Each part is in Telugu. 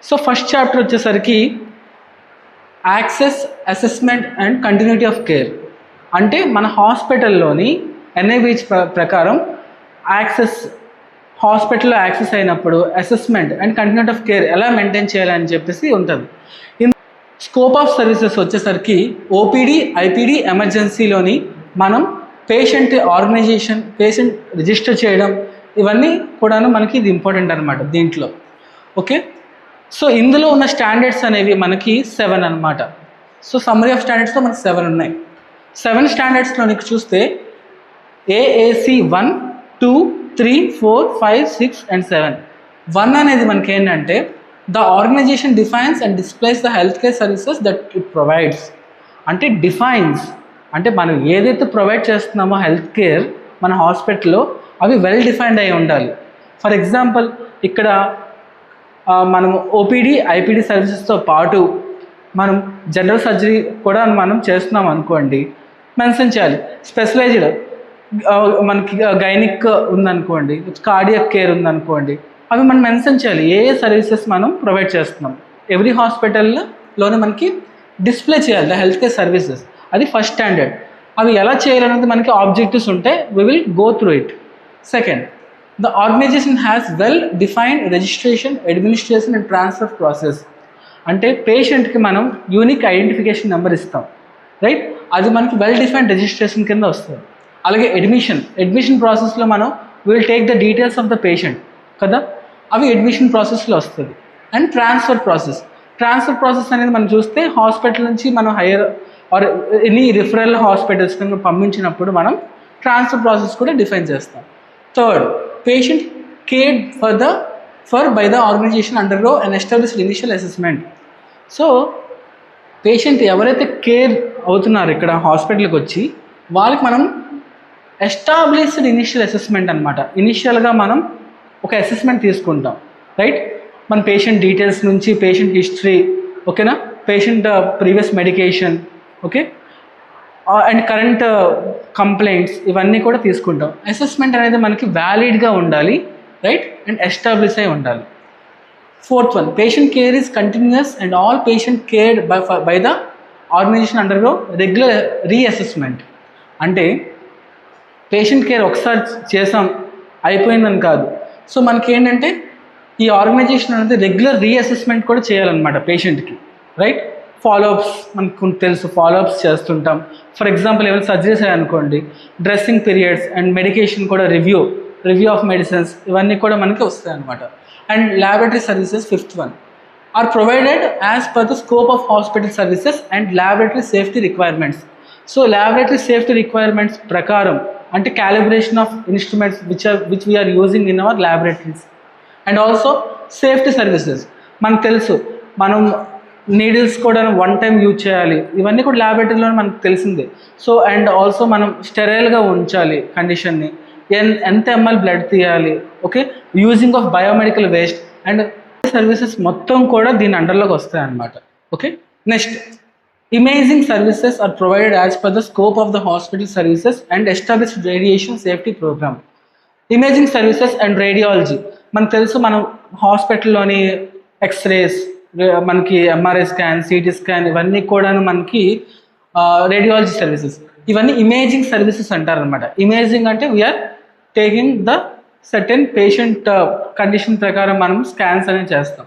సో ఫస్ట్ చాప్టర్ వచ్చేసరికి access, assessment and continuity of care. అంటే మన హాస్పిటల్లోని ఎన్ఐబిహెచ్ ప్రకారం యాక్సెస్, హాస్పిటల్లో యాక్సెస్ అయినప్పుడు assessment and continuity of care ఎలా మెయింటైన్ చేయాలని చెప్పేసి ఉంటుంది. స్కోప్ ఆఫ్ సర్వీసెస్ వచ్చేసరికి ఓపీడీ, ఐపీడీ, ఎమర్జెన్సీలోని మనం పేషెంట్ ఆర్గనైజేషన్, పేషెంట్ రిజిస్టర్ చేయడం, ఇవన్నీ కూడాను మనకి ఇది ఇంపార్టెంట్ అనమాట దీంట్లో. ఓకే, సో ఇందులో ఉన్న స్టాండర్డ్స్ అనేవి మనకి 7 అనమాట. సో సమ్మరీ ఆఫ్ స్టాండర్డ్స్లో మనకి 7 ఉన్నాయి. 7 స్టాండర్డ్స్లో నీకు చూస్తే ఏఏసి 1, 2, 3, 4, 5, 6 and 7. 1 అనేది మనకి ఏంటంటే the organisation defines and displays the health care services that it provides. అంటే డిఫైన్స్ అంటే మనం ఏదైతే ప్రొవైడ్ చేస్తున్నామో హెల్త్ కేర్ మన హాస్పిటల్లో అవి వెల్ డిఫైన్డ్ అయి ఉండాలి. ఫర్ ఎగ్జాంపుల్ ఇక్కడ మనము ఓపీడీ, ఐపీడీ సర్వీసెస్తో పాటు మనం జనరల్ సర్జరీ కూడా మనం చేస్తున్నాం అనుకోండి, మెన్షన్ చేయాలి. స్పెషలైజ్డ్ మనకి గైనిక్ ఉందనుకోండి, కార్డియక్ కేర్ ఉందనుకోండి, అవి మనం మెన్షన్ చేయాలి ఏ ఏ సర్వీసెస్ మనం ప్రొవైడ్ చేస్తున్నాం. ఎవ్రీ హాస్పిటల్లోనే మనకి డిస్ప్లే చేయాలి ద హెల్త్ కేర్ సర్వీసెస్. అది ఫస్ట్ స్టాండర్డ్. అవి ఎలా చేయాలనేది మనకి ఆబ్జెక్టివ్స్ ఉంటాయి. We will go through it. Second, the organisation has well defined registration, administration and transfer process. అంటే పేషెంట్కి మనం యూనిక్ ఐడెంటిఫికేషన్ నెంబర్ ఇస్తాం, రైట్? అది మనకి వెల్ డిఫైన్డ్ రిజిస్ట్రేషన్ కింద వస్తుంది. అలాగే అడ్మిషన్ ప్రాసెస్లో మనం will take the details of the patient కదా, అవి అడ్మిషన్ ప్రాసెస్లో వస్తుంది. అండ్ ట్రాన్స్ఫర్ ప్రాసెస్ అనేది మనం చూస్తే హాస్పిటల్ నుంచి మనం higher or any referral hospitals కింద పంపించినప్పుడు మనం ట్రాన్స్ఫర్ ప్రాసెస్ కూడా డిఫైన్ చేస్తాం. Third, patient cared by the organisation under and established initial assessment. So patient ఎవరైతే కేర్ అవుతున్నారో ఇక్కడ హాస్పిటల్కి వచ్చి వాళ్ళకి మనం ఎస్టాబ్లిష్డ్ ఇనిషియల్ అసెస్మెంట్ అనమాట. ఇనిషియల్గా మనం ఒక అసెస్మెంట్ తీసుకుంటాం, రైట్? మన పేషెంట్ డీటెయిల్స్ నుంచి పేషెంట్ హిస్టరీ, ఓకేనా, patient previous medication, okay, and current complaints, ఇవన్నీ కూడా తీసుకుంటాం. అసెస్మెంట్ అనేది మనకి వ్యాలిడ్గా ఉండాలి, రైట్, అండ్ ఎస్టాబ్లిష్ అయి ఉండాలి. Fourth one, patient care is continuous and all patient cared by the organisation under regular reassessment. అంటే పేషెంట్ కేర్ ఒకసారి చేసాం అయిపోయిందని కాదు. సో మనకి ఏంటంటే ఈ ఆర్గనైజేషన్ అనేది రెగ్యులర్ రీఅసెస్మెంట్ కూడా చేయాలన్నమాట పేషెంట్కి, రైట్? ఫాలోఅప్స్ మనకు తెలుసు, ఫాలోఅప్స్ చేస్తుంటాం. ఫర్ ఎగ్జాంపుల్ ఏమైనా సర్జరీస్ అయ్యాయనుకోండి, డ్రెస్సింగ్ పీరియడ్స్ అండ్ మెడికేషన్ కూడా రివ్యూ ఆఫ్ మెడిసిన్స్, ఇవన్నీ కూడా మనకి వస్తాయి అనమాట. And laboratory services, fifth one, are provided as per the scope of hospital services and laboratory safety requirements. So laboratory safety requirements ప్రకారం అంటే calibration of instruments which we are using in our laboratories. And also safety services, మనకు తెలుసు మనం నీడిల్స్ కూడా 1 time యూజ్ చేయాలి, ఇవన్నీ కూడా ల్యాబొరేటరీలో మనకు తెలిసిందే. సో అండ్ ఆల్సో మనం స్టెరైల్గా ఉంచాలి కండిషన్ని, ఎంత ఎంఎల్ బ్లడ్ తీయాలి, okay, using of biomedical waste and services మొత్తం కూడా దీని అండర్లోకి వస్తాయి అన్నమాట. Okay, next, imaging services are provided as per the scope of the hospital services and established radiation safety programme. Imaging services and radiology, మనకు తెలుసు మనం హాస్పిటల్లోని ఎక్స్రేస్, మనకి ఎంఆర్ఐ స్కాన్, సిటీ స్కాన్, ఇవన్నీ కూడా మనకి రేడియాలజీ సర్వీసెస్, ఇవన్నీ ఇమేజింగ్ సర్వీసెస్ అంటారనమాట. ఇమేజింగ్ అంటే we're taking the certain patient condition ప్రకారం మనం స్కాన్స్ అనేవి చేస్తాం.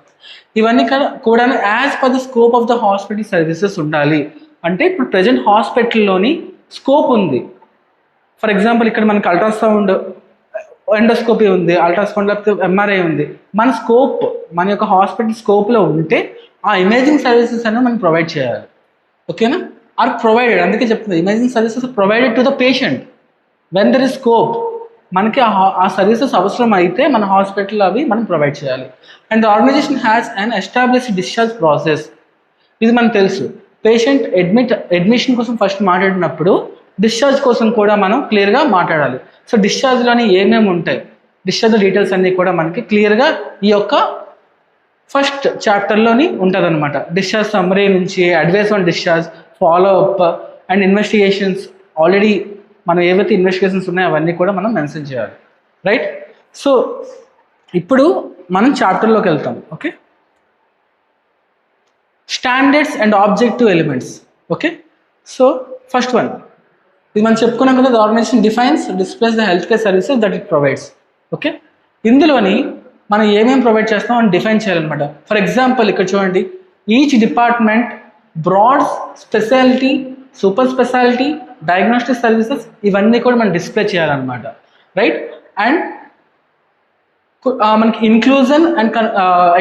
ఇవన్నీ కూడా as per the scope of the hospital services ఉండాలి. అంటే ఇప్పుడు ప్రజెంట్ హాస్పిటల్లోని స్కోప్ ఉంది. ఫర్ ఎగ్జాంపుల్ ఇక్కడ మనకి అల్ట్రాసౌండ్, ఎండోస్కోపీ ఉంది, అల్ట్రాసౌండ్ లేకపోతే ఎంఆర్ఐ ఉంది. మన స్కోప్, మన యొక్క హాస్పిటల్ స్కోప్లో ఉంటే ఆ ఇమేజింగ్ సర్వీసెస్ అనేవి మనం ప్రొవైడ్ చేయాలి. ఓకేనా, ఆర్ ప్రొవైడెడ్, అందుకే చెప్తుంది imaging services provided to the patient when there is scope. మనకి ఆ సర్వీసెస్ అవసరం అయితే మన హాస్పిటల్లో అవి మనం ప్రొవైడ్ చేయాలి. And the organisation has an established discharge process. ఇది మనకు తెలుసు, పేషెంట్ అడ్మిషన్ కోసం ఫస్ట్ మాట్లాడినప్పుడు డిశ్చార్జ్ కోసం కూడా మనం క్లియర్గా మాట్లాడాలి. సో డిశ్చార్జ్లోని ఏమేమి ఉంటాయి, డిశ్చార్జ్ డీటెయిల్స్ అన్నీ కూడా మనకి క్లియర్గా ఈ యొక్క ఫస్ట్ చాప్టర్లోని ఉంటుంది అనమాట. డిశ్చార్జ్ సమ్మరీ నుంచి advice on discharge, follow up and investigations, already మనం ఏవైతే ఇన్వెస్టిగేషన్స్ ఉన్నాయో అవన్నీ కూడా మనం మెన్షన్ చేయాలి, రైట్? సో ఇప్పుడు మనం చాప్టర్లోకి వెళ్తాం. Okay, standards and objective elements. Okay, so first one ఇది మనం చెప్పుకున్నాం కదా, the organisation defines displays the health care services that it provides. Okay, ఇందులోని మనం ఏమేమి ప్రొవైడ్ చేస్తాం అని డిఫైన్ చేయాలన్నమాట. ఫర్ ఎగ్జాంపుల్ ఇక్కడ చూడండి, each department broad speciality, super speciality, diagnostic services ఇవన్నీ కూడా మనం డిస్ప్లే చేయాలన్నమాట, రైట్. అండ్ మనకి inclusion and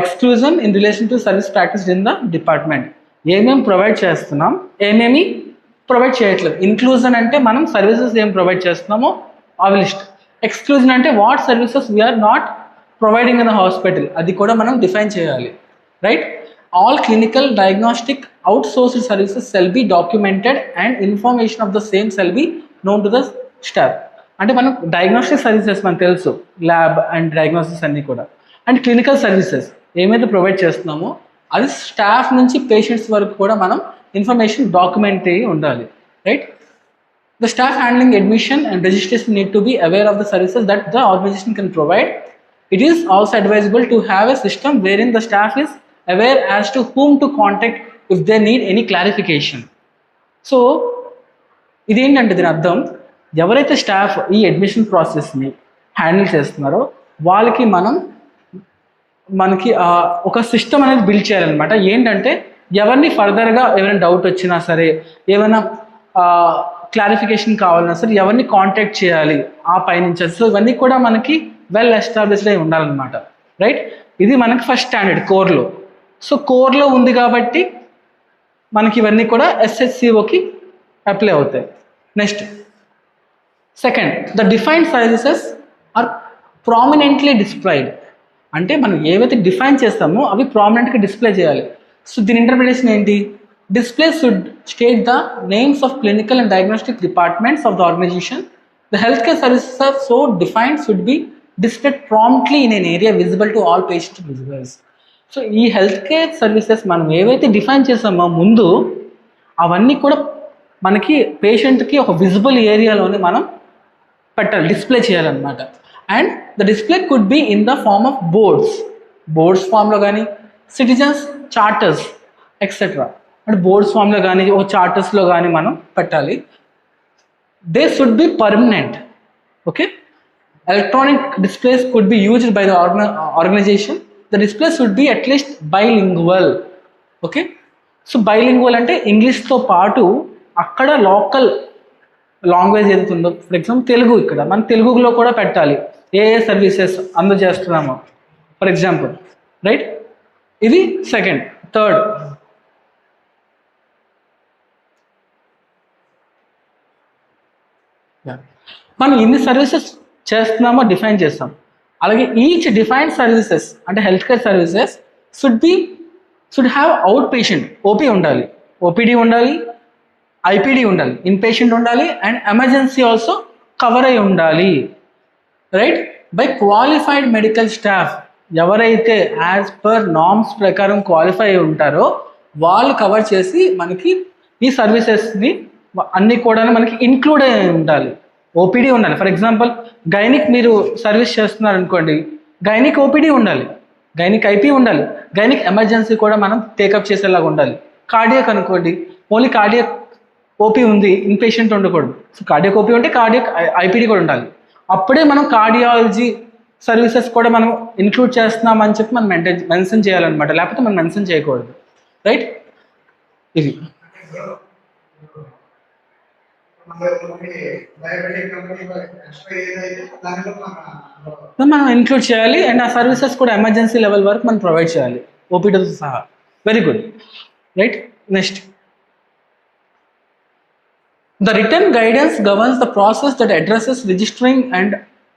exclusion in relation to service practice in the department. ఏమేమి ప్రొవైడ్ చేస్తున్నాం, ఏమేమి ప్రొవైడ్ చేయట్లేదు. ఇంక్లూజన్ అంటే మనం సర్వీసెస్ ఏం ప్రొవైడ్ చేస్తున్నామో అవి లిస్ట్. ఎక్స్క్లూజన్ అంటే what services we're not providing in the hospital, అది కూడా మనం డిఫైన్ చేయాలి, right. All clinical diagnostic outsourced services shall be documented and information of the same shall be known to the staff. అంటే మనం డయాగ్నోస్టిక్ సర్వీసెస్ మనకు తెలుసు, ల్యాబ్ అండ్ డయాగ్నోసిస్ అన్నీ కూడా. అండ్ క్లినికల్ సర్వీసెస్ ఏమైతే ప్రొవైడ్ చేస్తున్నామో అది స్టాఫ్ నుంచి పేషెంట్స్ వరకు కూడా మనం ఇన్ఫర్మేషన్ డాక్యుమెంట్ అయ్యి ఉండాలి, right. The staff handling admission and registration need to be aware of the services that the organization can provide. It is also advisable to have a system wherein the staff is aware as to whom to contact if they need any clarification. So, ఇదేంటంటే దీని అర్థం, ఎవరైతే స్టాఫ్ ఈ అడ్మిషన్ ప్రాసెస్ని హ్యాండిల్ చేస్తున్నారో వాళ్ళకి మనకి ఒక సిస్టమ్ అనేది బిల్డ్ చేయాలన్నమాట. ఏంటంటే ఎవరిని ఫర్దర్గా ఏమైనా డౌట్ వచ్చినా సరే, ఏమైనా క్లారిఫికేషన్ కావాలన్నా సరే ఎవరిని కాంటాక్ట్ చేయాలి ఆ పైనుంచి. సో ఇవన్నీ కూడా మనకి వెల్ ఎస్టాబ్లిష్డ్ అయి ఉండాలన్నమాట, రైట్. ఇది మనకి ఫస్ట్ స్టాండర్డ్ కోర్లో. సో కోర్లో ఉంది కాబట్టి మనకి ఇవన్నీ కూడా SHCOకి అప్లై అవుతాయి. Next second, the defined services are prominently displayed. అంటే మనం ఏవైతే డిఫైన్ చేస్తామో అవి ప్రామినెంట్గా డిస్ప్లే చేయాలి. సో దీని ఇంటర్ప్రిటేషన్ ఏంటి, display should state the names of clinical and diagnostic departments of the organization. The healthcare services are so defined should be displayed promptly in an area visible to all patient visitors. So ఈ హెల్త్ కేర్ సర్వీసెస్ మనం ఏవైతే డిఫైన్ చేసామో ముందు అవన్నీ కూడా మనకి పేషెంట్కి ఒక విజిబుల్ ఏరియాలోనే మనం పెట్టాలి, డిస్ప్లే చేయాలన్నమాట. And the display could be in the form of boards ఫామ్లో కానీ, సిటిజన్స్ చార్టర్స్ ఎక్సెట్రా. అంటే బోర్డ్స్ ఫామ్లో కానీ ఓ చార్టర్స్లో కానీ మనం పెట్టాలి. They should be permanent. Okay, electronic displays could be used by the organisation. The display should be at least bilingual. Okay, so bilingual అంటే ఇంగ్లీష్తో పాటు అక్కడ లోకల్ లాంగ్వేజ్ ఏదైతుందో, ఫర్ ఎగ్జాంపుల్ తెలుగు, ఇక్కడ మన తెలుగులో కూడా పెట్టాలి ఏ సర్వీసెస్ అందజేస్తున్నామో, ఫర్ ఎగ్జాంపుల్, రైట్. ఇది సెకండ్. థర్డ్, మనం ఎన్ని సర్వీసెస్ చేస్తున్నామో డిఫైన్ చేస్తాం. అలాగే ఈచ్ డిఫైన్డ్ సర్వీసెస్ అంటే health care services should have out patient, OP ఉండాలి, ఓపీడీ ఉండాలి, ఐపీడీ ఉండాలి, ఇన్ పేషెంట్ ఉండాలి, అండ్ ఎమర్జెన్సీ ఆల్సో కవర్ అయి ఉండాలి, right. By qualified medical staff, ఎవరైతే యాజ్ పర్ నార్మ్స్ ప్రకారం క్వాలిఫై అయి ఉంటారో వాళ్ళు కవర్ చేసి మనకి ఈ సర్వీసెస్ని అన్నీ కూడా మనకి ఇంక్లూడ్ అయి ఉండాలి. ఓపీడీ ఉండాలి. ఫర్ ఎగ్జాంపుల్ గైనిక్ మీరు సర్వీస్ చేస్తున్నారు అనుకోండి, గైనిక్ ఓపీడీ ఉండాలి, గైనిక్ ఐపీ ఉండాలి, గైనిక్ ఎమర్జెన్సీ కూడా మనం టేకప్ చేసేలాగా ఉండాలి. కార్డియక్ అనుకోండి, ఓన్లీ కార్డియక్ ఓపీ ఉంది, ఇన్ పేషెంట్ ఉండకూడదు. సో కార్డియక్ ఓపీ ఉంటే కార్డియక్ ఐపీడీ కూడా ఉండాలి. అప్పుడే మనం కార్డియాలజీ సర్వీసెస్ కూడా మనం ఇంక్లూడ్ చేస్తున్నామని చెప్పి మనం మెన్షన్ చేయాలన్నమాట, లేకపోతే మనం మెన్షన్ చేయకూడదు, రైట్. ఇది మనం ఇంక్లూడ్ చేయాలి. అండ్ ఆ సర్వీసెస్ కూడా ఎమర్జెన్సీ లెవెల్ వరకు మనం ప్రొవైడ్ చేయాలి, ఓపీడీతో సహా. Very good, right. Next, the written guidance governs the process that addresses registering and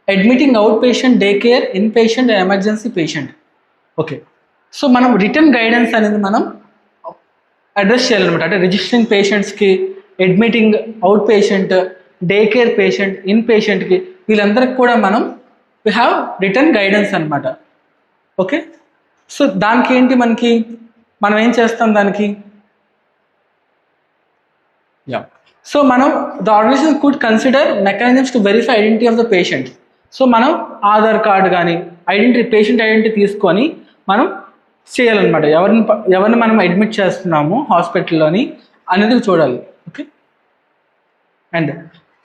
admitting out patient, day care, in patient, emergency patient. Okay, so మనం రిటర్న్ గైడెన్స్ అనేది మనం అడ్రస్ చేయాలన్నమాట. అంటే రిజిస్టరింగ్ పేషెంట్స్కి, admitting out patient, day care patient, in పేషెంట్కి, వీళ్ళందరికీ కూడా మనం వీ హ్యావ్ రిటర్న్ గైడెన్స్ అనమాట. ఓకే, సో దానికి ఏంటి, మనం ఏం చేస్తాం దానికి, సో మనం the organisation could consider mechanisms to verify identity of the patient. So మనం ఆధార్ కార్డు కానీ పేషెంట్ ఐడెంటిటీ తీసుకొని మనం చేయాలన్నమాట. ఎవరిని మనం అడ్మిట్ చేస్తున్నాము హాస్పిటల్లోని అనేది చూడాలి. Okay. And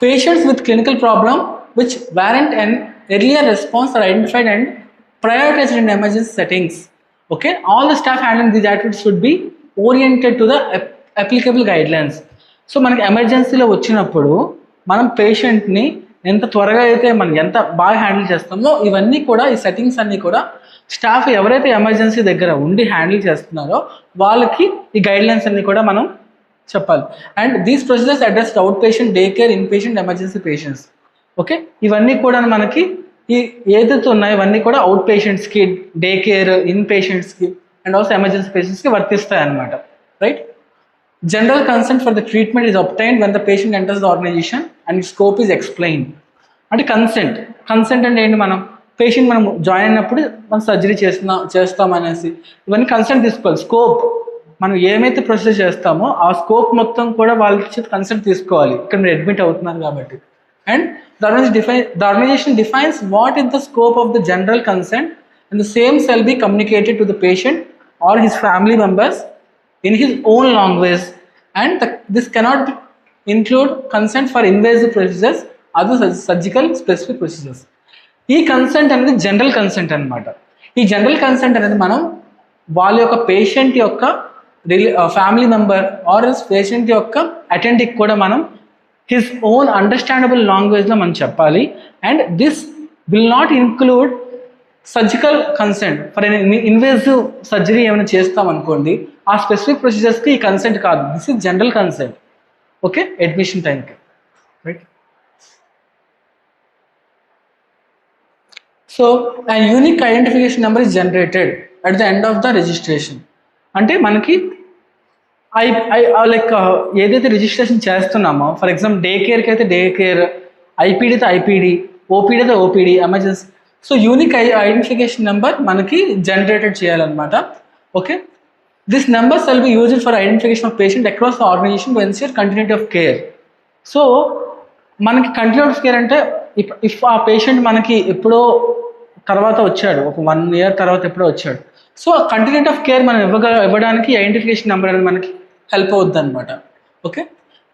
patients with clinical problem which warrant and earlier response are identified and prioritized in emergency settings. Okay, all the staff handling these activities should be oriented to the applicable guidelines. So మనకి ఎమర్జెన్సీలో వచ్చినప్పుడు మనం పేషెంట్ని ఎంత త్వరగా అయితే మనం ఎంత బాగా హ్యాండిల్ చేస్తామో ఇవన్నీ కూడా ఈ సెట్టింగ్స్ అన్నీ కూడా స్టాఫ్ ఎవరైతే ఎమర్జెన్సీ దగ్గర ఉండి హ్యాండిల్ చేస్తున్నారో వాళ్ళకి ఈ గైడ్లైన్స్ అన్నీ కూడా మనం చెప్పాలి. And these procedures address out patient, day care, in patient, emergency patients. Okay, ఇవన్నీ కూడా మనకి ఈ ఏదైతే ఉన్నాయో ఇవన్నీ కూడా అవుట్ పేషెంట్స్కి, డే కేర్, ఇన్ పేషెంట్స్కి అండ్ ఆల్సో ఎమర్జెన్సీ పేషెంట్స్కి వర్తిస్తాయి అన్నమాట. Right. General consent for the treatment is obtained when the patient enters the organization and its scope is explained. అంటే కన్సెంట్ అంటే ఏంటి? మనం పేషెంట్ మనం జాయిన్ అయినప్పుడు మనం సర్జరీ చేస్తామనేసి ఇవన్నీ కన్సెంట్ తీసుకోవాలి. స్కోప్ మనం ఏమైతే ప్రొసీజర్ చేస్తామో ఆ స్కోప్ మొత్తం కూడా వాళ్ళకి కన్సెంట్ తీసుకోవాలి, ఇక్కడ మీరు అడ్మిట్ అవుతున్నారు కాబట్టి. And the organization defines what is the scope of the general consent, and the same shall be communicated to the patient or his family members in his own language. And this cannot include consent for invasive procedures, other surgical specific procedures. ఈ కన్సెంట్ అనేది జనరల్ కన్సెంట్ అనమాట. ఈ జనరల్ కన్సెంట్ అనేది మనం వాళ్ళ యొక్క పేషెంట్ యొక్క ఫ్యామిలీ మెంబర్ ఆర్ పేషెంట్ యొక్క అటెండెంట్కి కూడా మనం హిస్ ఓన్ అండర్స్టాండబుల్ లాంగ్వేజ్లో మనం చెప్పాలి. And this will not include surgical consent. For invasive surgery ఏమైనా చేస్తాం అనుకోండి, ఆ స్పెసిఫిక్ ప్రొసీజర్స్కి ఈ కన్సెంట్ కాదు. This is general consent. Okay, admission టైంకి. Right. So a unique identification number is generated at the end of the registration. అంటే మనకి లైక్ ఏదైతే రిజిస్ట్రేషన్ చేస్తున్నామో, ఫర్ ఎగ్జాంపుల్ డే కేర్కి అయితే డే కేర్, ఐపీడీ అయితే ఐపీడీ, ఓపీడీ అయితే OPD, emergency. So unique identification number మనకి జనరేటెడ్ చేయాలన్నమాట. Okay, this number shall be used for identification of patient across the organisation to ensure continuity of care. So మనకి కంటిన్యూటీ ఆఫ్ కేర్ అంటే ఇఫ్ ఆ పేషెంట్ మనకి ఎప్పుడో తర్వాత వచ్చాడు, ఒక 1 year తర్వాత ఎప్పుడో వచ్చాడు, సో కంటిన్యూటీ ఆఫ్ కేర్ మనం ఇవ్వడానికి ఐడెంటిఫికేషన్ నెంబర్ అనేది మనకి హెల్ప్ అవుద్ది అనమాట. Okay,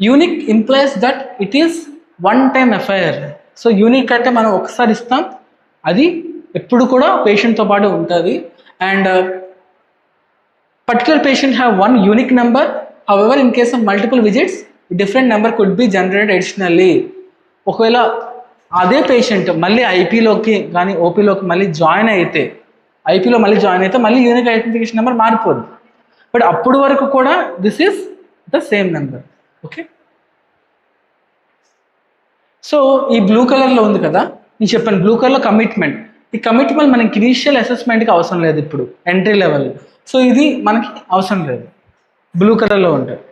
unique implies that it is one time FIR. So unique అంటే మనం ఒకసారి ఇస్తాం, అది ఎప్పుడు కూడా పేషెంట్తో పాటు ఉంటుంది. And particular patient have one unique number. However in case of multiple visits different number could be generated additionally. ఒకవేళ అదే పేషెంట్ మళ్ళీ ఐపీలోకి కానీ ఓపీలోకి మళ్ళీ జాయిన్ అయితే, ఐపీలో మళ్ళీ జాయిన్ అయితే మళ్ళీ యూనిక్ ఐడెంటిఫికేషన్ నెంబర్ మారిపోదు. బట్ అప్పుడు వరకు కూడా this is the same number. Okay, so ఈ బ్లూ కలర్లో ఉంది కదా, నేను చెప్పాను బ్లూ కలర్లో కమిట్మెంట్. ఈ కమిట్మెంట్ మనకి ఇనీషియల్ అసెస్మెంట్కి అవసరం లేదు, ఇప్పుడు ఎంట్రీ లెవెల్. సో ఇది మనకి అవసరం లేదు, బ్లూ కలర్లో ఉంటుంది.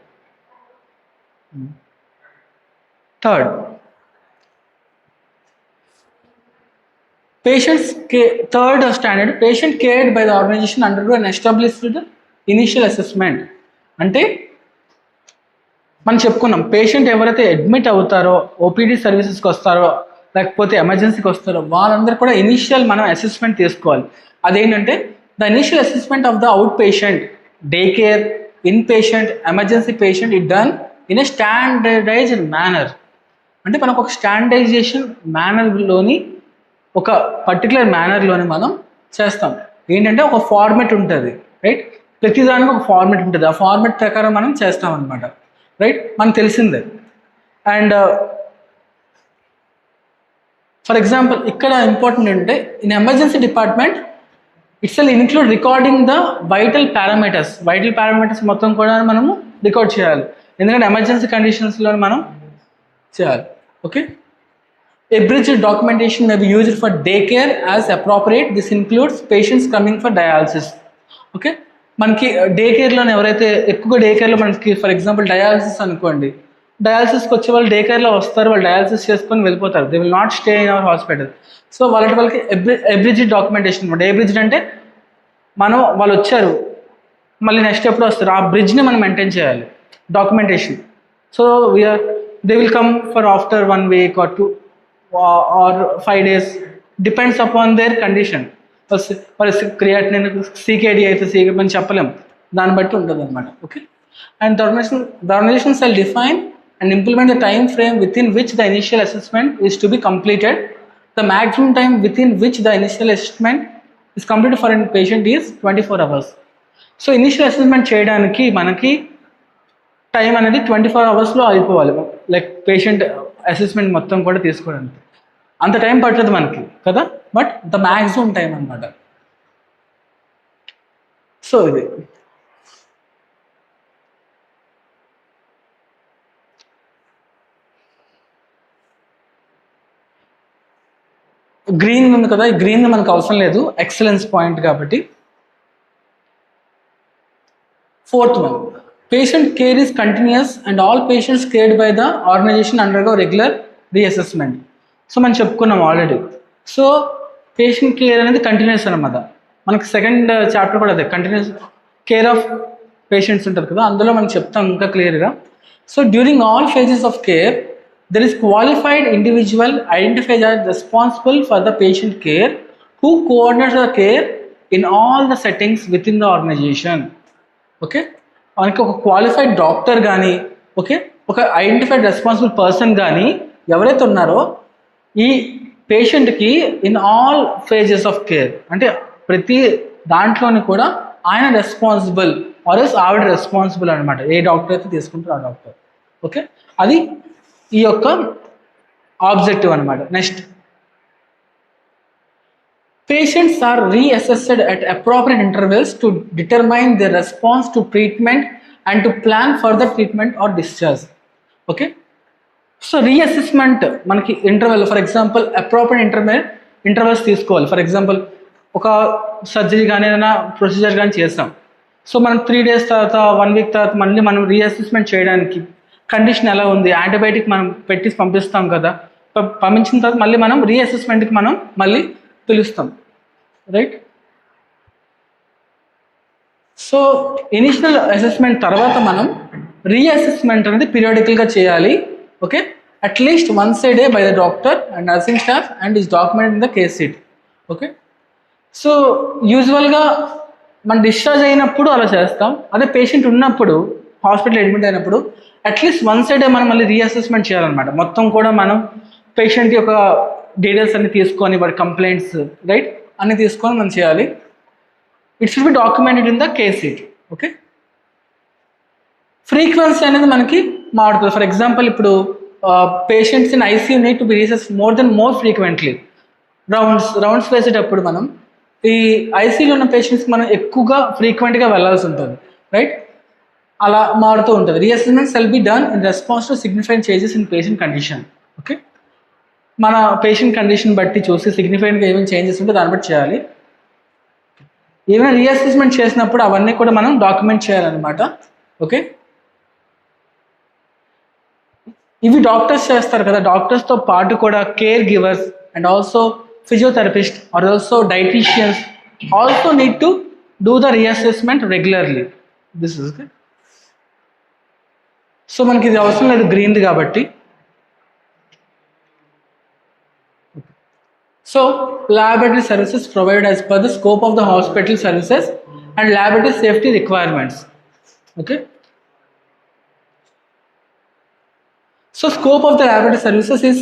Third, third standard, patient cared by the organization undergo an established initial assessment. అంటే మనం చెప్పుకున్నాం, పేషెంట్ ఎవరైతే అడ్మిట్ అవుతారో, ఓపీడీ సర్వీసెస్కి వస్తారో లేకపోతే ఎమర్జెన్సీకి వస్తారో వాళ్ళందరూ కూడా ఇనీషియల్ మనం అసెస్మెంట్ తీసుకోవాలి. అదేంటంటే the initial assessment of the out patient, day care, in patient, emergency patient it done in a standardised manner. అంటే మనకు ఒక స్టాండర్డైజేషన్ మేనర్లోని, ఒక పర్టికులర్ మేనర్లోని మనం చేస్తాం. ఏంటంటే ఒక ఫార్మెట్ ఉంటుంది, రైట్? ప్రతిదానికి ఒక ఫార్మెట్ ఉంటుంది, ఆ ఫార్మెట్ ప్రకారం మనం చేస్తాం అనమాట, రైట్? మనకు తెలిసిందే. అండ్ ఫర్ ఎగ్జాంపుల్ ఇక్కడ ఇంపార్టెంట్ అంటే in emergency department it's will include recording the vital parameters మొత్తం కూడా మనము రికార్డ్ చేయాలి, ఎందుకంటే ఎమర్జెన్సీ కండిషన్స్లో మనం చేయాలి. Okay, abridged documentation may be used for daycare as appropriate. This includes patients coming for dialysis. Okay, మనకి డే కేర్లోనే ఎవరైతే ఎక్కువగా డే కేర్లో మనకి ఫర్ ఎగ్జాంపుల్ డయాలసిస్ అనుకోండి, డయాలసిస్కి వచ్చే వాళ్ళు డే కేర్లో వస్తారు, వాళ్ళు డయాలసిస్ చేసుకొని వెళ్ళిపోతారు, they will not stay in our hospital. So వాళ్ళకి అబ్రిడ్జ్డ్ డాక్యుమెంటేషన్ అనమాట. అబ్రిడ్జ్డ్ అంటే వాళ్ళు వచ్చారు మళ్ళీ నెక్స్ట్ ఎప్పుడు వస్తారు, ఆ బ్రిడ్జ్ని మనం మెయింటైన్ చేయాలి, documentation. So they will come for after 1 week or 2 or 5 days, depends upon their condition. మరి క్రియాటినిన్ సీకేడి అయితే సీకే మనం చెప్పలేం, దాన్ని బట్టి ఉంటుంది అనమాట. Okay, and the organization shall define and implement the time frame within which the initial assessment is to be completed. The maximum time within which the initial assessment is completed for a patient is 24 hours. So initial assessment చేయడానికి మనకి టైం అనేది 24 అవర్స్లో అయిపోవాలి, లైక్ పేషెంట్ అసెస్మెంట్ మొత్తం కూడా తీసుకోవడానికి అంత టైం పడుతుంది మనకి కదా, బట్ ద మ్యాక్సిమం టైం అనమాట. సో ఇది గ్రీన్ ఉంది కదా, ఈ గ్రీన్ మనకు అవసరం లేదు, ఎక్సలెన్స్ పాయింట్ కాబట్టి. Fourth one, patient care is continuous and all patients cared by the organisation undergo regular reassessment. So మనం చెప్పుకున్నాం ఆల్రెడీ. సో పేషెంట్ కేర్ అనేది కంటిన్యూస్ అనమాట. మనకి సెకండ్ చాప్టర్ కూడా అదే, కంటిన్యూస్ కేర్ ఆఫ్ పేషెంట్స్ ఉంటుంది కదా, అందులో మనం చెప్తాం ఇంకా క్లియర్గా. So during all phases of care there is qualified individual identified as responsible for the patient care who coordinates the care in all the settings within the organization. Okay, మనకి ఒక క్వాలిఫైడ్ డాక్టర్ కానీ, ఓకే, ఒక ఐడెంటిఫైడ్ రెస్పాన్సిబుల్ పర్సన్ కానీ ఎవరైతే ఉన్నారో ఈ పేషెంట్కి in all phases of care, అంటే ప్రతి దాంట్లోని కూడా ఆయన రెస్పాన్సిబుల్ ఆర్ఎస్ ఆవిడ రెస్పాన్సిబుల్ అనమాట, ఏ డాక్టర్ అయితే తీసుకుంటారో ఆ డాక్టర్. ఓకే, అది ఈ యొక్క ఆబ్జెక్టివ్ అనమాట. Next, patients are reassessed at appropriate intervals to determine the response to treatment and to plan further treatment or discharge. Okay, so reassessment మనకి interval, for example appropriate intervals తీసుకోవాలి. ఫర్ ఎగ్జాంపుల్ ఒక సర్జరీ కానీ ఏదైనా ప్రొసీజర్ కానీ చేస్తాం, సో మనం 3 days తర్వాత 1 week తర్వాత మళ్ళీ మనం రీఅసెస్మెంట్ చేయడానికి కండిషన్ ఎలా ఉంది, యాంటీబయాటిక్ మనం పెట్టి పంపిస్తాం కదా, పంపించిన తర్వాత మళ్ళీ మనం రీఅసెస్మెంట్కి మనం మళ్ళీ పిలుస్తాం, రైట్. సో ఇనిషియల్ అసెస్మెంట్ తర్వాత మనం రీఅసెస్మెంట్ అనేది పీరియాడికల్గా చేయాలి. Okay, at least once A day by the doctor and nursing staff and is document in the case sheet. Okay, so యూజువల్గా మనం డిశ్చార్జ్ అయినప్పుడు అలా చేస్తాం, అదే పేషెంట్ ఉన్నప్పుడు హాస్పిటల్ అడ్మిట్ అయినప్పుడు అట్లీస్ట్ వన్స్ ఏ డే మనం మళ్ళీ రీఅసెస్మెంట్ చేయాలన్నమాట. మొత్తం కూడా మనం పేషెంట్ యొక్క డీటెయిల్స్ అన్ని తీసుకొని, వాడి కంప్లైంట్స్ రైట్ అన్ని తీసుకొని మనం చేయాలి. It should be documented in the case sheet. Okay, frequency అనేది మనకి మారుతుంది. ఫర్ ఎగ్జాంపుల్ ఇప్పుడు patients in ICU need to be recess more frequently. Rounds వేసేటప్పుడు మనం ఈ ఐసీయూలో ఉన్న పేషెంట్స్కి మనం ఎక్కువగా ఫ్రీక్వెంట్గా వెళ్ళాల్సి ఉంటుంది, రైట్. అలా మారుతూ ఉంటుంది. Reassessment shall be done in response to significant changes in patient condition. Okay, మన పేషెంట్ కండిషన్ బట్టి చూసి సిగ్నిఫైకెంట్గా ఏమైనా చేంజెస్ ఉంటే దాన్ని బట్టి చేయాలి. ఏమైనా రీఅసెస్మెంట్ చేసినప్పుడు అవన్నీ కూడా మనం డాక్యుమెంట్ చేయాలన్నమాట. ఓకే, ఇవి డాక్టర్స్ చేస్తారు కదా, డాక్టర్స్తో పాటు కూడా care givers and also physiotherapist or also dietitians also need to do the reassessment regularly. This is good. So మనకి ఇది అవసరం లేదు గ్రీన్ది కాబట్టి. So laboratory services provided as per the scope of the hospital services and laboratory safety requirements. Okay, so scope of the laboratory services is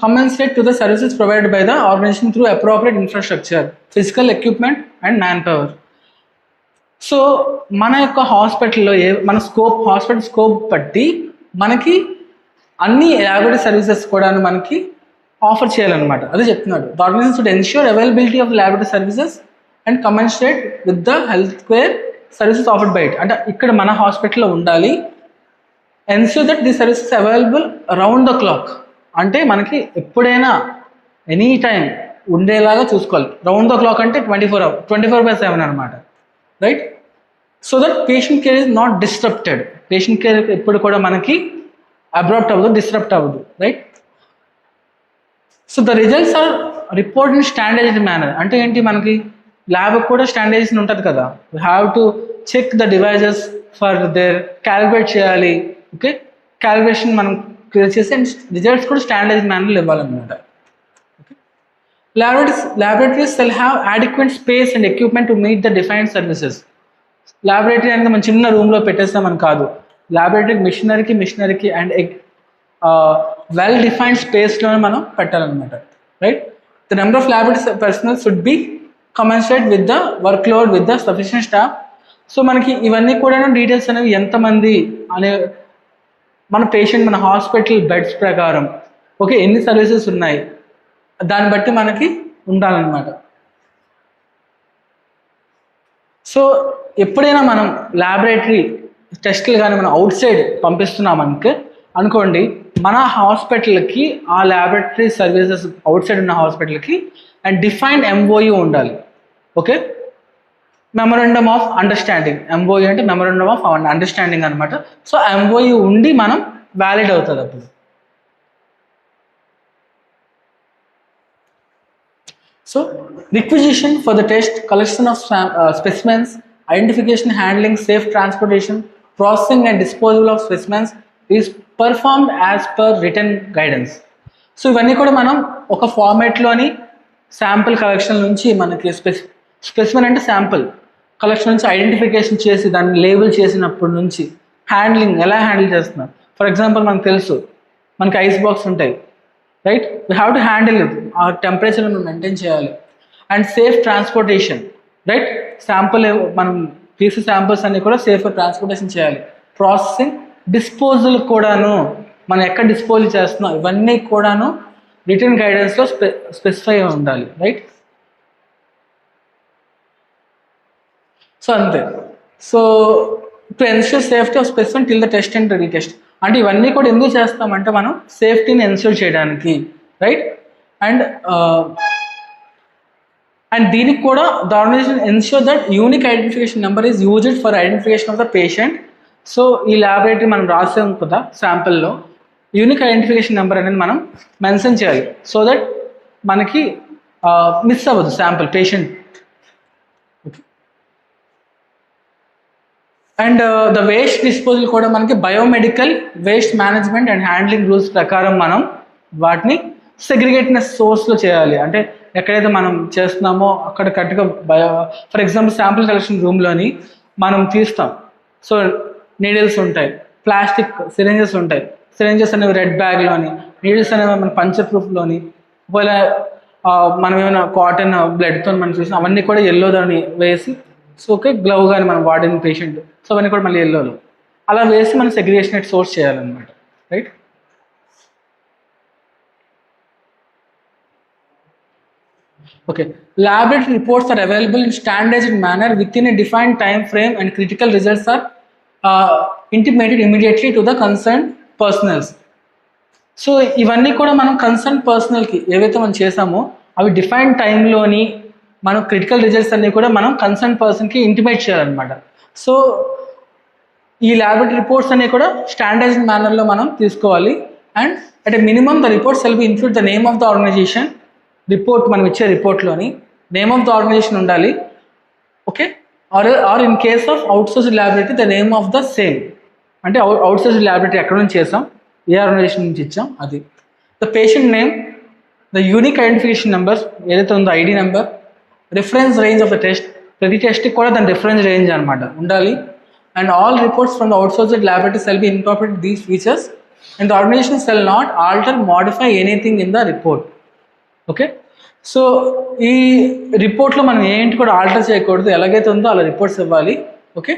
commensurate to the services provided by the organization through appropriate infrastructure, physical equipment and manpower. So మన యొక్క హాస్పిటల్లో మన హాస్పిటల్ స్కోప్ బట్టి మనకి అన్ని ల్యాబొరేటరీ సర్వీసెస్ కూడా మనకి ఆఫర్ చేయాలన్నమాట. అదే చెప్తున్నాడు. The organisation should ensure availability of laboratory services and commensurate with the health care services offered by it. అంటే ఇక్కడ మన హాస్పిటల్లో ఉండాలి. Ensure that the services available round the clock, అంటే మనకి ఎప్పుడైనా ఎనీ టైం ఉండేలాగా చూసుకోవాలి. రౌండ్ ద క్లాక్ అంటే 24/7 అనమాట, right. So that patient care is not disrupted. Patient care ఎప్పుడు కూడా మనకి అబ్రాప్ట్ అవ్వదు, డిస్టర్ప్ట్ అవ్వదు, right. So the results are report in standardised manner. అంటే ఏంటి, మనకి ల్యాబ్ కూడా స్టాండర్డైజేషన్ ఉంటుంది కదా, we have to check the devices for their, calculate చేయాలి. ఓకే, క్యాలిక్యులేషన్ మనం క్లియర్ చేసి అండ్ రిజల్ట్స్ కూడా స్టాండర్డైజ్డ్ మేనర్లో ఇవ్వాలన్నమాట. Okay, Laboratories shall have adequate space and equipment to meet the defined services. Laboratory అనేది మనం చిన్న రూమ్లో పెట్టేస్తామని కాదు, లాబొరేటరీ మిషనరీకి అండ్ వెల్ డిఫైన్డ్ స్పేస్లోనే మనం పెట్టాలన్నమాట, right? The number of laboratory personnel should be commensurate with the workload with the sufficient staff. సో మనకి ఇవన్నీ కూడా డీటెయిల్స్ అనేవి ఎంతమంది అనే మన పేషెంట్ మన హాస్పిటల్ బెడ్స్ ప్రకారం ఓకే ఎన్ని సర్వీసెస్ ఉన్నాయి దాన్ని బట్టి మనకి ఉండాలన్నమాట. సో ఎప్పుడైనా మనం ల్యాబొరేటరీ టెస్టులు కానీ మనం అవుట్ సైడ్ పంపిస్తున్నాం అనుకోండి, మన హాస్పిటల్కి ఆ ల్యాబొరేటరీ సర్వీసెస్ అవుట్ సైడ్ ఉన్న హాస్పిటల్కి అండ్ డిఫైన్డ్ MOU ఉండాలి. ఓకే, మెమొరండమ్ ఆఫ్ అండర్స్టాండింగ్, MOU అంటే మెమొరండమ్ ఆఫ్ అండర్స్టాండింగ్ అనమాట. సో MOU ఉండి మనం వ్యాలిడ్ అవుతుంది అప్పుడు. So requisition for the test, collection of specimens, identification, handling, safe transportation, processing and disposal of specimens is performed as per return guidance. So ఇవన్నీ కూడా మనం ఒక ఫార్మాట్లోని శాంపుల్ కలెక్షన్ నుంచి మనకి స్పెసిమెన్ అంటే శాంపుల్ కలెక్షన్ నుంచి ఐడెంటిఫికేషన్ చేసి దాన్ని లేబుల్ చేసినప్పటి నుంచి హ్యాండ్లింగ్ ఎలా హ్యాండిల్ చేస్తున్నాం. ఫర్ ఎగ్జాంపుల్ మనకు తెలుసు మనకి ఐస్ బాక్స్ ఉంటాయి, right? We have to handle it, ఆ టెంపరేచర్ మనం మెయింటైన్ చేయాలి. And safe transportation, right? Sample మనం తీసే శాంపుల్స్ అన్ని కూడా సేఫ్గా ట్రాన్స్పోర్టేషన్ చేయాలి. ప్రాసెసింగ్, డిస్పోజల్ కూడాను మనం ఎక్కడ డిస్పోజ్ చేస్తున్నాం ఇవన్నీ కూడాను రిటర్న్ గైడెన్స్లో స్పెసిఫై ఉండాలి, రైట్? సో అంతే. So to ensure safety of specimen till the test and retest, అంటే ఇవన్నీ కూడా ఎందుకు చేస్తామంటే మనం సేఫ్టీని ఎన్ష్యూర్ చేయడానికి, రైట్? అండ్ దీనికి కూడా the organisation ensure that unique identification number is used for identification of the patient. So ఈ ల్యాబొరేటరీ మనం రాసాం కదా శాంపిల్లో, యూనిక్ ఐడెంటిఫికేషన్ నెంబర్ అనేది మనం మెన్షన్ చేయాలి సో దట్ మనకి మిస్ అవ్వదు sample patient. And the waste disposal కూడా మనకి biomedical waste management and handling rules ప్రకారం మనం వాటిని సెగ్రిగేట్నెస్ సోర్స్లో చేయాలి. అంటే ఎక్కడైతే మనం చేస్తున్నామో అక్కడ కరెక్ట్గా ఫర్ ఎగ్జాంపుల్ శాంపుల్ కలెక్షన్ రూమ్లోని మనం తీస్తాం. సో నీడిల్స్ ఉంటాయి, ప్లాస్టిక్ సిరింజెస్ ఉంటాయి, సిరింజెస్ అనేవి రెడ్ బ్యాగ్లోని, నీడిల్స్ అనేవి మన పంచర్ ప్రూఫ్లోని, ఒకవేళ మనం ఏమైనా కాటన్ బ్లడ్తో మనం చూసినా అవన్నీ కూడా ఎల్లోదని వేసి, సో ఓకే గ్లవ్ కానీ మనం వాడిన పేషెంట్, సో అవన్నీ కూడా మళ్ళీ ఎల్లోలో అలా వేసి మనం సెగ్రిగేషన్ సోర్స్ చేయాలన్నమాట, right? Okay, laboratory reports are available in standardized manner within a defined time frame and critical results are intimated immediately to the concerned personnels. So ఇవన్నీ కూడా మనం కన్సర్న్ పర్సనల్కి ఏవైతే మనం చేసామో అవి డిఫైన్డ్ టైంలోని మనం క్రిటికల్ రిజల్ట్స్ అన్నీ కూడా మనం కన్సర్న్ పర్సన్కి ఇంటిమేట్ చేయాలన్నమాట. సో ఈ ల్యాబొరేటరీ రిపోర్ట్స్ అన్నీ కూడా స్టాండర్డైజ్డ్ మేనర్లో మనం తీసుకోవాలి. And at a minimum the reports will be include the name of the organization. Report మనం ఇచ్చే రిపోర్ట్లోని నేమ్ ఆఫ్ ద ఆర్గనైజేషన్ ఉండాలి, okay? Or in case of outsourced laboratory the name of the same, అంటే అవుట్సోర్స్డ్ ల్యాబొరేటరీ ఎక్కడ నుంచి చేసాం, ఏ ఆర్గనైజేషన్ నుంచి ఇచ్చాం అది. The patient name, the unique identification number ఏదైతే ఉందో ID number, reference range of the test, ప్రతి టెస్ట్కి కూడా దాని రిఫరెన్స్ రేంజ్ అనమాట ఉండాలి. And all reports from the outsourced laboratory shall be incorporated these features and the organisation shall not alter modify anything in the report. Okay, so ఈ రిపోర్ట్లో మనం ఏంటి కూడా ఆల్టర్ చేయకూడదు, ఎలాగైతే ఉందో అలా రిపోర్ట్స్ ఇవ్వాలి, ఓకే?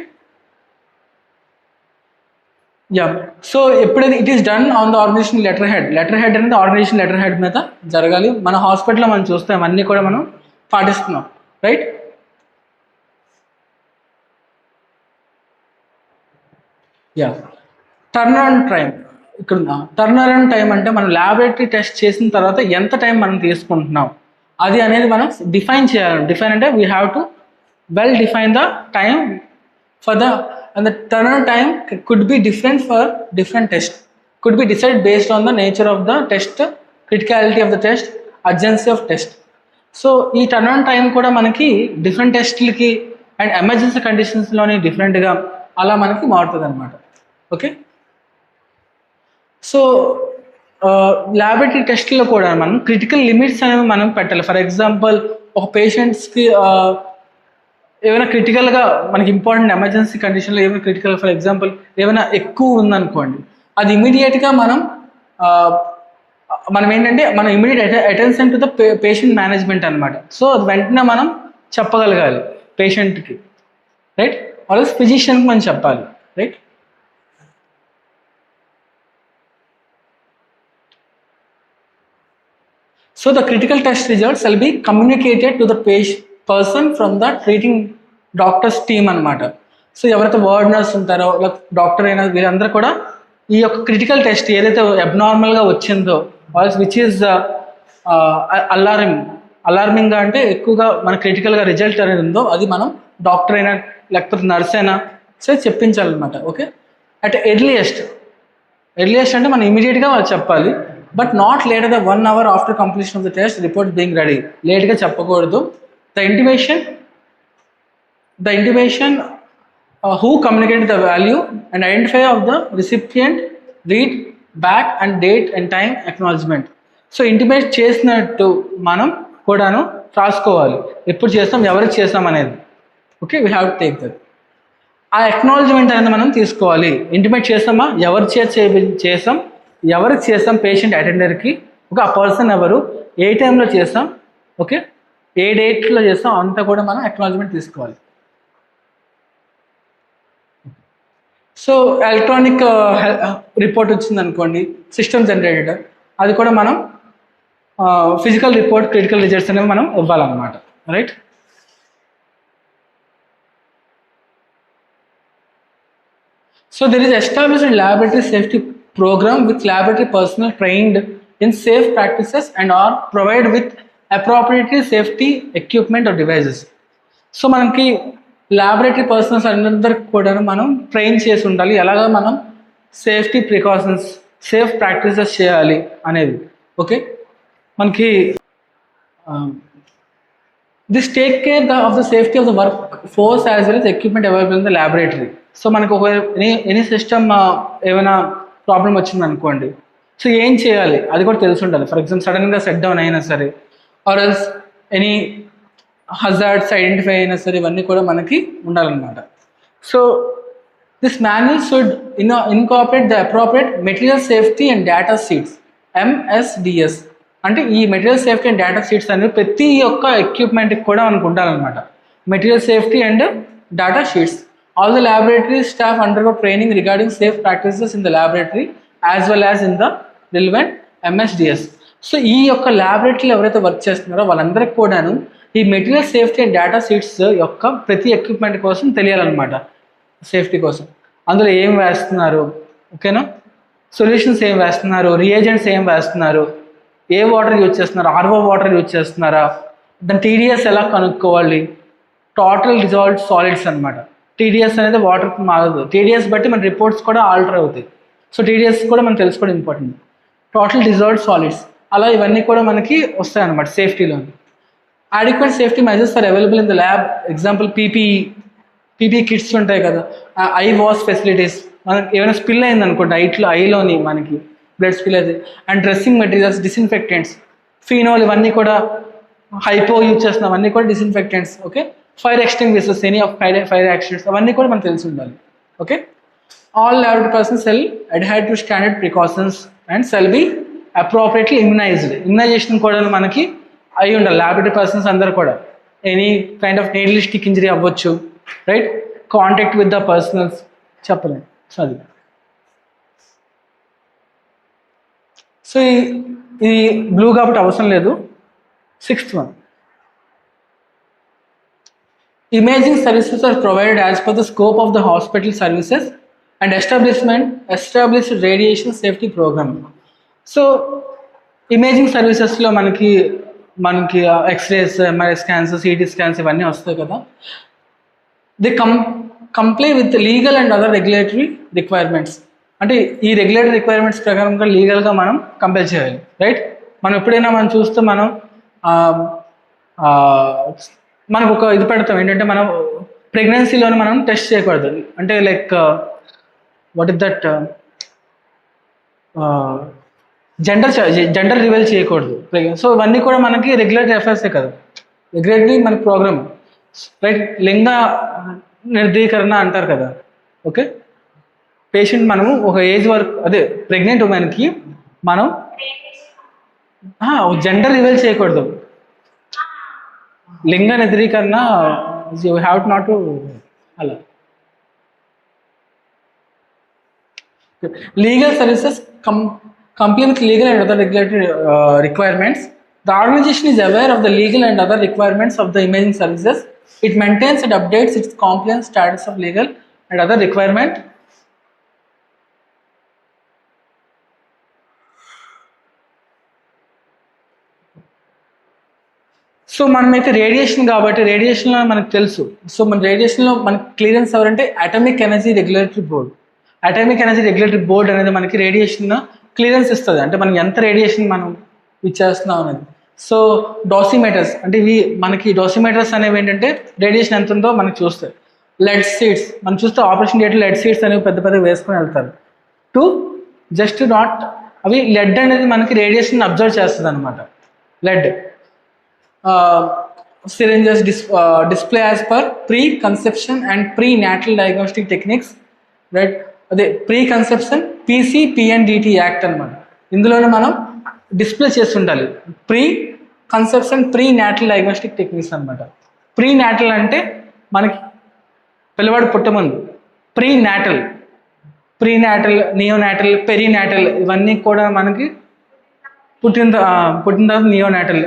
యా, సో ఎప్పుడైతే it is done on the organisation letter head అనేది ఆర్గనైజేషన్ లెటర్ హెడ్ మీద జరగాలి. మన హాస్పిటల్లో మనం చూస్తాం అన్నీ కూడా మనం పాటిస్తున్నాం, రైట్? యా, టర్న్ టైం ఇక్కడ టర్న్ అరౌండ్ టైం అంటే మనం ల్యాబొరేటరీ టెస్ట్ చేసిన తర్వాత ఎంత టైం మనం తీసుకుంటున్నాం అది అనేది మనం డిఫైన్ చేయాలి. డిఫైన్ అంటే we have to well define the time for the and the turnaround time could be different for different tests, could be decided based on the nature of the test, criticality of the test, urgency of test. So ఈ turnaround time కూడా మనకి డిఫరెంట్ టెస్ట్లకి అండ్ ఎమర్జెన్సీ కండిషన్స్లోని డిఫరెంట్గా అలా మనకి మారుతుంది అనమాట, ఓకే? సో ల్యాబొరేటరీ టెస్ట్లో కూడా మనం క్రిటికల్ లిమిట్స్ అనేవి మనం పెట్టాలి. ఫర్ ఎగ్జాంపుల్ ఒక పేషెంట్స్కి ఏమైనా క్రిటికల్గా మనకి ఇంపార్టెంట్ ఎమర్జెన్సీ కండిషన్లో ఏమైనా క్రిటికల్, ఫర్ ఎగ్జాంపుల్ ఏమైనా ఎక్కువ ఉందనుకోండి, అది ఇమీడియట్గా మనం ఏంటంటే మనం immediate attention to the patient management అనమాట. సో అది వెంటనే మనం చెప్పగలగాలి పేషెంట్కి, రైట్? ఆల్వేస్ ఫిజిషియన్కి మనం చెప్పాలి, right? So the critical test results will be communicated to the person from the treating doctor's team అనమాట. సో ఎవరైతే వార్డ్ నర్స్ ఉంటారో డాక్టర్ అయినా వీళ్ళందరూ కూడా ఈ యొక్క క్రిటికల్ టెస్ట్ ఏదైతే అబ్నార్మల్గా వచ్చిందో విచ్ ఈస్ అలార్మింగ్గా అంటే ఎక్కువగా మన క్రిటికల్గా రిజల్ట్ అనేది ఉందో అది మనం డాక్టర్ అయినా లేకపోతే నర్స్ అయినా సో చెప్పించాలన్నమాట. ఓకే, అట్ ఎర్లియస్ట్ అంటే మనం ఇమీడియట్గా వాళ్ళు చెప్పాలి, but not later the 1 hour after completion of the test report being ready. లేట్గా చెప్పకూడదు. The intimation who communicate the value and identify of the recipient, read back and date and time acknowledgement. So intimate చేసినట్టు మనం కూడాను రాసుకోవాలి, ఎప్పుడు చేస్తాం, ఎవరికి చేస్తాం అనేది. Okay, we have to take that. ఆ అక్నాలజ్మెంట్ అనేది మనం తీసుకోవాలి. ఇంటిమేట్ చేస్తామా, ఎవరి చేస్తాం, ఎవరికి చేస్తాం, పేషెంట్ అటెండర్కి, ఒక ఆ పర్సన్ ఎవరు, ఏ టైంలో చేస్తాం, ఓకే, ఏ డేట్లో చేస్తాం, అంతా కూడా మనం అక్నాలజ్మెంట్ తీసుకోవాలి. సో ఎలక్ట్రానిక్ రిపోర్ట్ వచ్చింది అనుకోండి, సిస్టమ్ జనరేటెడ్, అది కూడా మనం ఫిజికల్ రిపోర్ట్ క్రిటికల్ రిజల్ట్స్ అనేవి మనం ఇవ్వాలన్నమాట, right? So there is established a laboratory safety program with laboratory personnel trained in safe practices and are provided with appropriate safety equipment or devices. So మనకి ల్యాబొరేటరీ పర్సన్స్ అందరికి కూడా మనం ట్రైన్ చేసి ఉండాలి, ఎలాగ మనం సేఫ్టీ ప్రికాషన్స్, సేఫ్ ప్రాక్టీసెస్ చేయాలి అనేది. ఓకే, మనకి this take care of the safety of the work force as well as equipment available in the laboratory. So మనకు ఒక ఎనీ సిస్టమ్ ఏమైనా ప్రాబ్లం వచ్చింది అనుకోండి, సో ఏం చేయాలి అది కూడా తెలిసి ఉండాలి. ఫర్ ఎగ్జాంపుల్ సడన్గా సెట్ డౌన్ అయినా సరే, or else any hazards identify అయినా సరే, ఇవన్నీ కూడా మనకి ఉండాలన్నమాట. So this manual should incorporate the appropriate material safety and data sheets, MSDS. అంటే ఈ material safety and data sheets అనేవి ప్రతి ఒక్క ఎక్విప్మెంట్కి కూడా మనకు ఉండాలన్నమాట. Material safety and data sheets. All the laboratory staff undergo training regarding safe practices in the laboratory as well as in the relevant MSDS. So ఈ యొక్క ల్యాబొరేటరీలో ఎవరైతే వర్క్ చేస్తున్నారో వాళ్ళందరికీ కూడాను ఈ material safety and data sheets యొక్క ప్రతి ఎక్విప్మెంట్ కోసం తెలియాలన్నమాట, సేఫ్టీ కోసం. అందులో ఏం వేస్తున్నారు, ఓకేనా, సొల్యూషన్స్ ఏం వేస్తున్నారు, రియేజెంట్స్ ఏం వేస్తున్నారు, ఏ వాటర్ యూజ్ చేస్తున్నారు, RO వాటర్ యూజ్ చేస్తున్నారా, దాని TDS ఎలా కనుక్కోవాలి, టోటల్ డిజాల్వ్డ్ సాలిడ్స్ అనమాట. TDS అనేది వాటర్కి మారదు, TDS బట్టి మన రిపోర్ట్స్ కూడా ఆల్టర్ అవుతాయి. సో TDS కూడా మనం తెలుసుకోవడం ఇంపార్టెంట్. టోటల్ డిజాల్వ్డ్ సాలిడ్స్, అలా ఇవన్నీ కూడా మనకి వస్తాయన్నమాట సేఫ్టీలో. adequate safety measures are available in the lab. Example PPE kits ఉంటాయి కదా, ఐ వాష్ ఫెసిలిటీస్, మనకి ఏమైనా స్పిల్ అయింది అనుకోండి ఐలోని మనకి బ్లడ్ స్పిల్ అయితే, and dressing materials, disinfectants, phenol, ఇవన్నీ కూడా హైపో యూజ్ చేస్తున్నాం, అన్నీ కూడా disinfectants. Okay, fire extinguishers, any of fire accidents, అవన్నీ కూడా మనకు తెలిసి ఉండాలి. Okay, all laboratory persons shall adhere to standard precautions and shall be appropriately immunised. Immunisation కూడా మనకి అయి ఉండాలి. ల్యాబొరేటరీ పర్సన్స్ అందరూ కూడా any kind of needlestick injury అవ్వచ్చు, right, contact with the personnels చెప్పలేదు. సో అది. సో ఇది బ్లూ కాబట్టి అవసరం లేదు. 6th one, imaging services are provided as per the scope of the hospital services and established radiation safety program. So imaging సర్వీసెస్లో మనకి X-rays, MRI scans, CT scans ఇవన్నీ వస్తాయి కదా. They comply with legal and other regulatory requirements. అంటే ఈ రెగ్యులేటరీ రిక్వైర్మెంట్స్ ప్రకారంగా లీగల్గా మనం కంపేర్ చేయాలి, రైట్? మనం ఎప్పుడైనా మనం చూస్తే మనకు ఒక ఇది పెడతాం ఏంటంటే, మనం ప్రెగ్నెన్సీలోనే మనం టెస్ట్ చేయకూడదు. అంటే like what is that, gender reveal చేయకూడదు. సో ఇవన్నీ కూడా మనకి రెగ్యులేటరీ అఫైర్సే కదా, రెగ్యులేటరీ మన ప్రోగ్రామ్, రైట్. లింగ నిర్ధీకరణ అంటారు కదా. ఓకే, పేషెంట్ మనము ఒక ఏజ్ వరకు, అదే ప్రెగ్నెంట్ ఉమెన్కి మనం జెండర్ రివీల్ చేయకూడదు. లింగ నిర్ధీకరణ యూ హ్యావ్ నాట్ టు అలా. Legal services comply with legal and other regulatory requirements. The organization is aware of the legal and other requirements of the imaging services. It maintains and updates its compliance status of legal and other requirement. So మనమైతే రేడియేషన్ కాబట్టి రేడియేషన్లో మనకు తెలుసు. సో మన రేడియేషన్లో మనకి క్లియరెన్స్ ఎవరంటే atomic energy regulatory board. Atomic energy regulatory board అనేది మనకి రేడియేషన్ క్లియరెన్స్ ఇస్తుంది, అంటే మనం ఎంత రేడియేషన్ మనం ఇచ్చేస్తున్నాం అనేది. సో డోసిమీటర్స్ అంటే ఇవి మనకి డోసిమీటర్స్ అనేవి ఏంటంటే రేడియేషన్ ఎంత ఉందో మనకి చూస్తాయి. లెడ్ సీడ్స్ మనం చూస్తే ఆపరేషన్ థియేటర్ లెడ్ సీడ్స్ అనేవి పెద్ద పెద్ద వేసుకొని వెళ్తారు టు జస్ట్ నాట్, అవి లెడ్ అనేది మనకి రేడియేషన్ అబ్జర్వ్ చేస్తుంది అనమాట. Lead syringes display as per pre-conception and pre-natal diagnostic techniques, right. అదే ప్రీ-కన్సెప్షన్ PCPNDT యాక్ట్ అనమాట. ఇందులోనే మనం డిస్ప్లే చేసి ఉండాలి ప్రీ-కన్సెప్షన్ ప్రీ-నాటల్ డయాగ్నోస్టిక్ టెక్నిక్స్ అనమాట. ప్రీ-నాటల్ అంటే మనకి పిల్లవాడు పుట్టముందు, ప్రీ-నాటల్ నియోనాటల్ పెరీనాటల్ ఇవన్నీ కూడా మనకి పుట్టిన తర్వాత నియోనాటల్,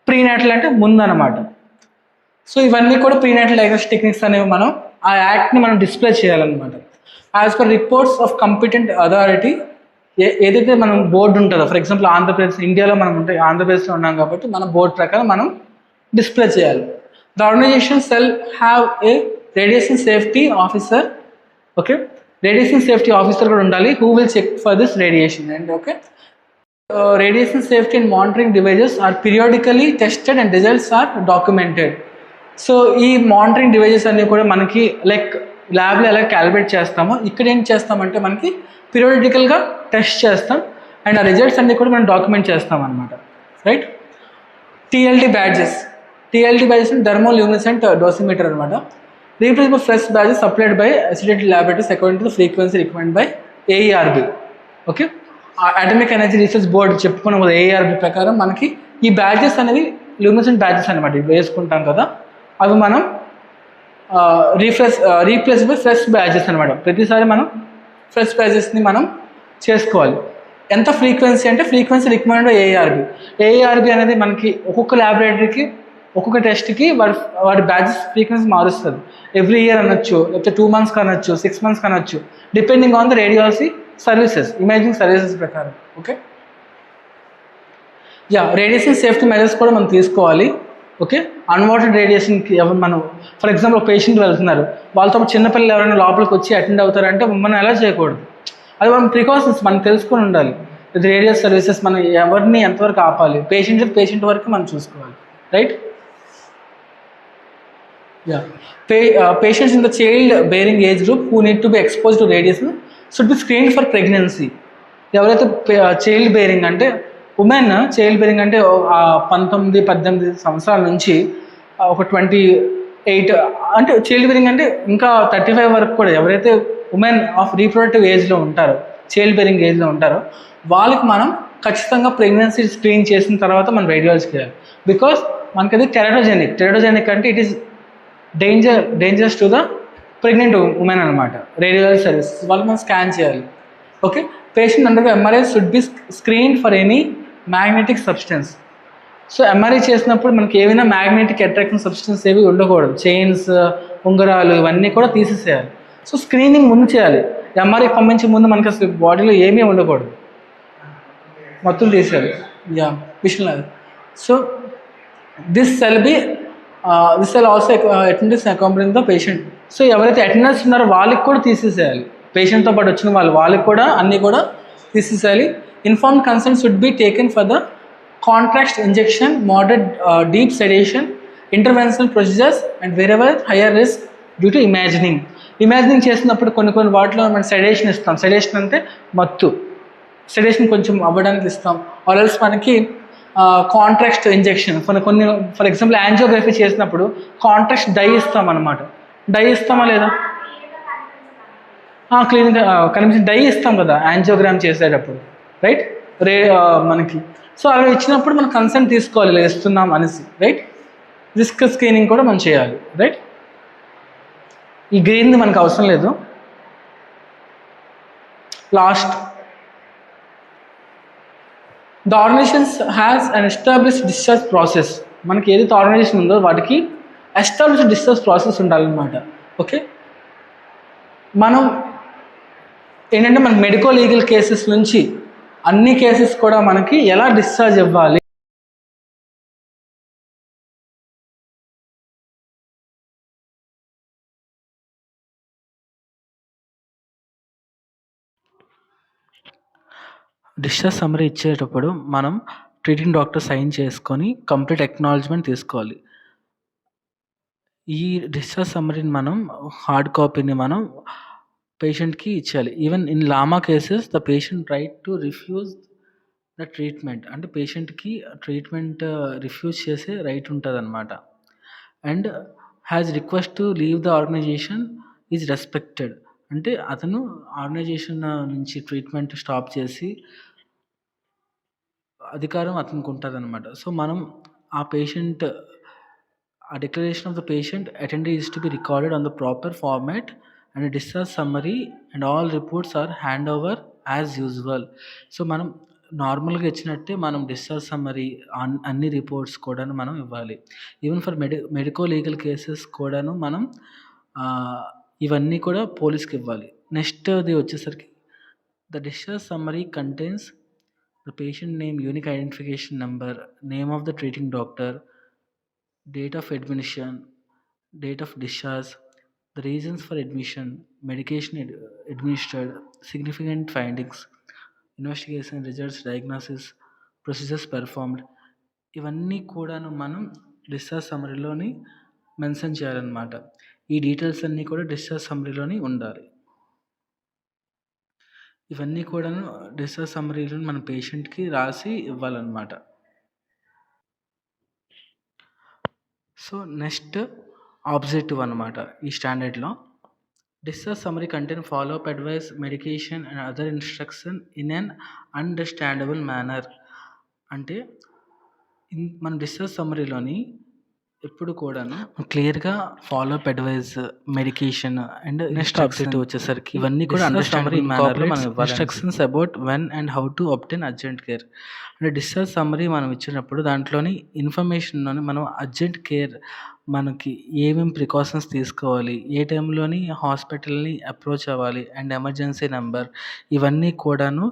ప్రీనాటల్ అంటే ముందు అనమాట. సో ఇవన్నీ కూడా ప్రీనాటల్ డయాగ్నోస్టిక్ టెక్నిక్స్ అనేవి మనం ఆ యాక్ట్ని మనం డిస్ప్లే చేయాలన్నమాట. As per reports of competent authority, ఏదైతే మనం బోర్డు ఉంటుందో, ఫర్ ఎగ్జాంపుల్ ఆంధ్రప్రదేశ్, ఇండియాలో మనం ఉంటాయి ఆంధ్రప్రదేశ్లో ఉన్నాం కాబట్టి మన బోర్డు ప్రకారం మనం డిస్ప్లే చేయాలి. The organisation shall have a radiation safety officer. Okay, radiation safety officer కూడా ఉండాలి, who will check for this radiation. And okay, radiation safety and monitoring devices are periodically tested and results are documented. So ఈ మానిటరింగ్ డివైజెస్ అన్నీ కూడా మనకి లైక్ ల్యాబ్లో ఎలా క్యాలిబ్రేట్ చేస్తామో ఇక్కడ ఏం చేస్తామంటే మనకి పీరియాడికల్గా టెస్ట్ చేస్తాం అండ్ ఆ రిజల్ట్స్ అన్నీ కూడా మనం డాక్యుమెంట్ చేస్తాం అనమాట, right. TLT badges thermoluminescent dosimeter అనమాట. Replaceable fresh badges supplied by accidental laboratories according to the frequency recommend by AERB. Okay, atomic energy research board చెప్పుకున్నాం కదా, AERB ప్రకారం మనకి ఈ బ్యాచెస్ అనేవి ల్యూమినెసెంట్ బ్యాచెస్ అనమాట, ఇవి వేసుకుంటాం కదా, అవి మనం రీప్లేసబుల్ ఫ్రెష్ బ్యాచెస్ అనమాట. ప్రతిసారి మనం ఫ్రెష్ బ్యాచెస్ని మనం చేసుకోవాలి. ఎంత ఫ్రీక్వెన్సీ అంటే ఫ్రీక్వెన్సీ రికమెండ్ AERB అనేది మనకి ఒక్కొక్క ల్యాబొరేటరీకి ఒక్కొక్క టెస్ట్కి వాడి బ్యాచెస్ ఫ్రీక్వెన్సీ మారుస్తుంది. ఎవ్రీ ఇయర్ అనొచ్చు, లేకపోతే 2 months అనొచ్చు, 6 months అనొచ్చు, depending on the radiology services, imaging services ప్రకారం. ఓకే, రేడియేషన్ సేఫ్టీ మెజర్స్ కూడా మనం తీసుకోవాలి. ఓకే, అన్వాంటెడ్ రేడియేషన్కి ఎవరు మనం, ఫర్ ఎగ్జాంపుల్ పేషెంట్ వెళ్తున్నారు, వాళ్ళతో చిన్నపిల్లలు ఎవరైనా లోపలికి వచ్చి అటెండ్ అవుతారంటే మనం ఎలా చేయకూడదు, అది మనం ప్రికాషన్స్ మనం తెలుసుకొని ఉండాలి. ఇది రేడియో సర్వీసెస్ మనం ఎవరిని ఎంతవరకు ఆపాలి, పేషెంట్ వరకు మనం చూసుకోవాలి, right. Patients in the child bearing age group who need to be exposed to radiation should be screened for pregnancy. ఎవరైతే చైల్డ్ బేరింగ్ అంటే ఉమెన్, చైల్డ్ బేరింగ్ అంటే 19-18 సంవత్సరాల నుంచి ఒక 28 అంటే చైల్డ్ బేరింగ్ అంటే ఇంకా 35 వరకు కూడా ఎవరైతే ఉమెన్ ఆఫ్ రీప్రొడక్టివ్ ఏజ్లో ఉంటారో, చైల్డ్ బేరింగ్ ఏజ్లో ఉంటారో వాళ్ళకి మనం ఖచ్చితంగా ప్రెగ్నెన్సీ స్క్రీన్ చేసిన తర్వాత మనం రేడియాలజీ చేయాలి. బికాస్ మనకి అది టెరడోజెనిక్ అంటే it is dangerous to the pregnant women అనమాట. రేడియాలజీ సర్వీసెస్ వాళ్ళు మనం స్కాన్ చేయాలి. Okay, patient under MRI should be screen for any magnetic substance. So MRI చేసినప్పుడు మనకి ఏమైనా మ్యాగ్నెటిక్ అట్రాక్షన్ సబ్స్టెన్స్ ఏవి ఉండకూడదు, చైన్స్, ఉంగరాలు ఇవన్నీ కూడా తీసేసేయాలి. సో స్క్రీనింగ్ ముందు చేయాలి, MRI పంపించే ముందు మనకి అసలు బాడీలో ఏమీ ఉండకూడదు, మొత్తం తీసేయాలి. విషయం. So this cell also attendance accompanying the patient. So ఎవరైతే అటెండెన్స్ ఉన్నారో వాళ్ళకి కూడా తీసేసేయాలి, పేషెంట్తో పాటు వచ్చిన వాళ్ళకి కూడా అన్నీ కూడా తీసేసేయాలి. Informed consent should be taken for the contrast injection, moderate deep sedation, interventional procedures and wherever higher risk due to imaging చేసినప్పుడు కొన్ని వాటిలో మనం సెడేషన్ ఇస్తాం. సెడేషన్ అంటే మత్తు, సెడేషన్ కొంచెం అవ్వడానికి ఇస్తాం. ఆర్ఎల్స్ మనకి కాంట్రాక్ట్ ఇంజెక్షన్ కొన్ని ఫర్ ఎగ్జాంపుల్ యాంజియోగ్రఫీ చేసినప్పుడు కాంట్రాక్ట్ డై ఇస్తాం అనమాట. డై ఇస్తామా లేదా? క్లినిక్ కనిపించిన డై ఇస్తాం కదా యాంజియోగ్రామ్ చేసేటప్పుడు, రైట్? మనకి సో అలా ఇచ్చినప్పుడు మనం కన్సెంట్ తీసుకోవాలి, ఇలా ఇస్తున్నాం అనేసి, రైట్? రిస్క్ స్క్రీనింగ్ కూడా మనం చేయాలి, రైట్? ఈ గ్రీన్ది మనకు అవసరం లేదు. Last, the organisations has an established discharge process. మనకి ఏదైతే ఆర్గనైజేషన్ ఉందో వాటికి ఎస్టాబ్లిష్డ్ డిశ్చార్జ్ ప్రాసెస్ ఉండాలన్నమాట. ఓకే, మనం ఏంటంటే మన మెడికో లీగల్ కేసెస్ నుంచి అన్ని కేసెస్ కూడా మనకి ఎలా డిశ్చార్జ్ ఇవ్వాలి, డిశ్చార్జ్ సమ్మరీ ఇచ్చేటప్పుడు మనం ట్రీటింగ్ డాక్టర్ సైన్ చేసుకొని కంప్లీట్ అక్నాలజ్మెంట్ తీసుకోవాలి. ఈ డిశ్చార్జ్ సమ్మరీని మనం హార్డ్ కాపీని మనం పేషెంట్కి ఇచ్చేయాలి. Even in LAMA cases the patient right to refuse the treatment, అంటే పేషెంట్కి ట్రీట్మెంట్ రిఫ్యూజ్ చేసే రైట్ ఉంటుంది అనమాట. And has request to leave the organisation is respected, అంటే అతను ఆర్గనైజేషన్ నుంచి ట్రీట్మెంట్ స్టాప్ చేసి అధికారం అతనికి ఉంటుంది అనమాట. సో మనం ఆ patient declaration of the patient attendee is to be recorded on the proper format and discharge summary and all reports are hand over as usual. So మనం నార్మల్గా ఇచ్చినట్టే మనం డిశ్చార్జ్ సమ్మరీ అన్ని రిపోర్ట్స్ కూడాను మనం ఇవ్వాలి. Even for medico legal cases కూడాను మనం ఇవన్నీ కూడా పోలీస్కి ఇవ్వాలి. నెక్స్ట్ది వచ్చేసరికి the discharge summary contains the patient name, unique identification number, name of the treating doctor, date of admission, date of discharge, the reasons for admission, medication administered, significant findings, investigation results, diagnosis, procedures performed, ఇవన్నీ కూడాను మనం డిశ్చార్జ్ సమ్మరీలోని మెన్షన్ చేయాలన్నమాట. ఈ డీటెయిల్స్ అన్నీ కూడా డిశ్చార్జ్ సమ్మరీలోని ఉండాలి. ఇవన్నీ కూడాను డిశ్చార్జ్ సమ్మరీలో మన పేషెంట్కి రాసి ఇవ్వాలన్నమాట. సో నెక్స్ట్ ఆబ్జెక్టివ్ అనమాట ఈ స్టాండర్డ్లో. Discharge summary contain follow up advice, medication and other instruction in an understandable manner. అంటే మన డిశ్చార్జ్ సమ్మరీలోని ఎప్పుడు కూడాను క్లియర్గా follow up advice, medication and next objective వచ్చేసరికి ఇవన్నీ కూడా అండర్స్టాండబుల్ మేనర్లో మనం ఇవ్వాలి. Instructions about when and how to obtain urgent care. అంటే డిశ్చార్జ్ సమ్మరీ మనం ఇచ్చినప్పుడు దాంట్లోని ఇన్ఫర్మేషన్లోని మనం అర్జెంట్ కేర్ మనకి ఏమేమి ప్రికాషన్స్ తీసుకోవాలి, ఏ టైంలోని హాస్పిటల్ని అప్రోచ్ అవ్వాలి అండ్ ఎమర్జెన్సీ నెంబర్, ఇవన్నీ కూడాను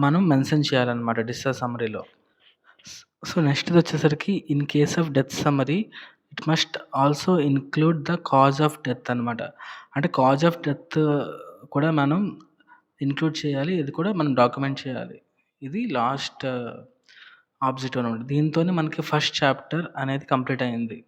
మనం మెన్షన్ చేయాలన్నమాట డిశ్చార్జ్ సమ్మరీలో. సో నెక్స్ట్ది వచ్చేసరికి in case of death summary it must also include the cause of death అనమాట. అంటే కాజ్ ఆఫ్ డెత్ కూడా మనం ఇన్క్లూడ్ చేయాలి, ఇది కూడా మనం డాక్యుమెంట్ చేయాలి. ఇది లాస్ట్ ఆబ్జెక్టివ్ అనమాట. దీంతోనే మనకి ఫస్ట్ చాప్టర్ అనేది కంప్లీట్ అయింది.